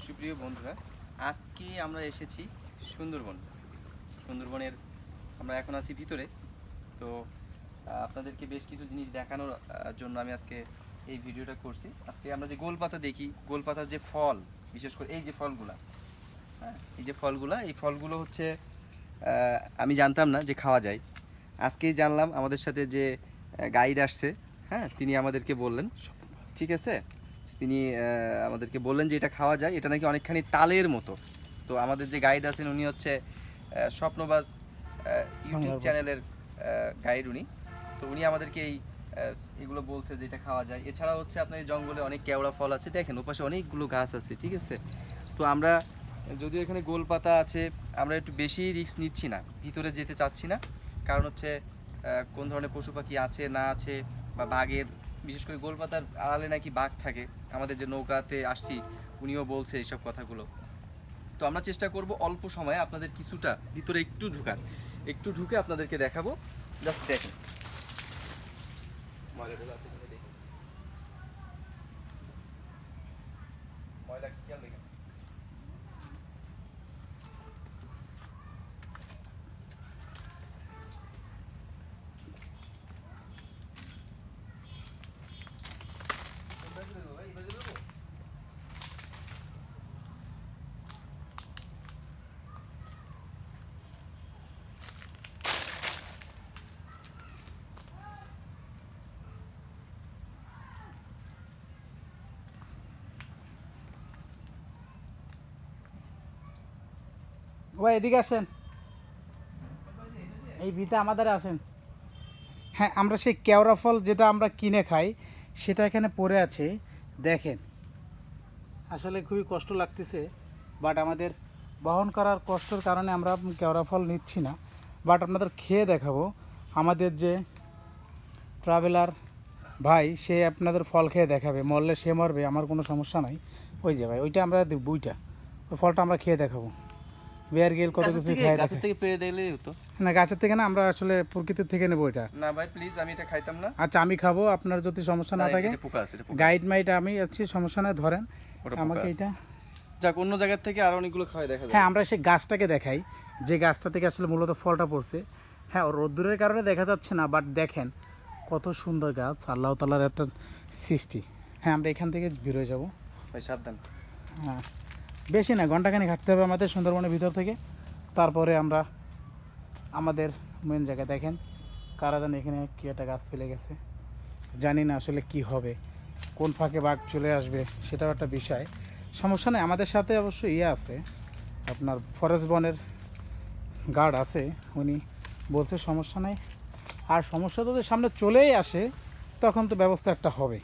সুপ্রিয় বন্ধুরা, আজকে আমরা এসেছি সুন্দরবনের আমরা এখন আছি ভিতরে। তো আপনাদেরকে বেশ কিছু জিনিস দেখানোর জন্য আমি আজকে এই ভিডিওটা করছি। আজকে আমরা যে গোলপাতা দেখি, গোলপাতার যে ফল, বিশেষ করে এই যে ফলগুলা, হ্যাঁ, এই ফলগুলো হচ্ছে আমি জানতাম না যে খাওয়া যায়। আজকেই জানলাম। আমাদের সাথে যে গাইড আসছে, হ্যাঁ, তিনি আমাদেরকে বললেন, ঠিক আছে, তিনি আমাদেরকে বললেন যে এটা খাওয়া যায়, এটা নাকি অনেকখানি তালের মতো। তো আমাদের যে গাইড আছেন উনি হচ্ছে স্বপ্নবাজ ইউটিউব চ্যানেলের গাইড উনি। তো উনি আমাদেরকে এগুলো বলছে যে এটা খাওয়া যায়। এছাড়া হচ্ছে আপনার এই জঙ্গলে অনেক কেওড়া ফল আছে, দেখেন ওপাশে অনেকগুলো গাছ আছে, ঠিক আছে। তো আমরা যদিও এখানে গোলপাতা আছে, আমরা একটু বেশি রিস্ক নিচ্ছি না, ভিতরে যেতে চাচ্ছি না। কারণ হচ্ছে কোন ধরনের পশু পাখি আছে না আছে, বা বাঘের, বিশেষ করে গোলপাতার আড়ালে নাকি বাঘ থাকে। আমাদের যে নৌকাতে আসছি উনিও বলছে এইসব কথাগুলো। তো আমরা চেষ্টা করব অল্প সময়ে আপনাদের কিছুটা ভিতরে একটু ঢুকে আপনাদেরকে দেখাবো। জাস্ট দেখেন ময়লাগুলো আছে কিনা, দেখেন ময়লা খেয়াল দেখেন। ভাই এদিকে আসেন, এই ভিতে আমাদের আসেন। হ্যাঁ, আমরা সেই কেওড়া ফল যেটা আমরা কিনে খাই সেটা এখানে পড়ে আছে, দেখেন। আসলে খুবই কষ্ট লাগতেছে, বাট আমাদের বহন করার কষ্টের কারণে আমরা কেওড়া ফল নিচ্ছি না। বাট আপনাদের খেয়ে দেখাবো। আমাদের যে ট্রাভেলার ভাই, সে আপনাদের ফল খেয়ে দেখাবে, মরলে সে মরবে, আমার কোনো সমস্যা নাই। ওই যে ভাই, ওইটা আমরা বুইটা, ওই ফলটা আমরা খেয়ে দেখাবো। বেয়ার গেল কত কিছু খাই, গাছের থেকে পেড়ে দিলেই হতো না, গাছের থেকে না, আমরা আসলে প্রকৃতির থেকে নেবো এটা। না ভাই, প্লিজ, আমি এটা খাইতাম না। আচ্ছা, আমি খাবো, আপনার যদি সমস্যা না থাকে। এটা পোকা আছে, এটা পোকা গাইড মাইড আমি আছি, সমস্যা নাই, ধরেন ওটা আমাকে পোকা আছে। এটা। যাক, অন্য জায়গার থেকে আর অনেকগুলো খাওয়াই দেখা যায়। হ্যাঁ, আমরা সেই গাছটাকে দেখাই, যে গাছটা থেকে আসলে মূলত ফলটা পড়ছে। হ্যাঁ, রোদ্দুরের কারণে দেখা যাচ্ছে না, বাট দেখেন কত সুন্দর গাছ, আল্লাহ তাআলার একটা সৃষ্টি। হ্যাঁ, আমরা এখান থেকে বেরোয় যাব। ভাই সাবধান। হ্যাঁ, বেশি না, ঘন্টাখানেক হাঁটতে হবে আমাদের সুন্দরবনের ভিতর থেকে। তারপরে আমরা আমাদের মেন জায়গায়, দেখেন কারা জানে এখানে কি একটা গাছ ফেলে গেছে, জানি না আসলে কি হবে, কোন ফাঁকে বাঘ চলে আসবে, সেটাও একটা বিষয়। সমস্যা নেই, আমাদের সাথে অবশ্য ইয়ে আছে, আপনার ফরেস্ট বনের গার্ড আছে, উনি বলছে সমস্যা নেই। আর সমস্যা যদি সামনে চলেই আসে তখন তো ব্যবস্থা একটা হবে।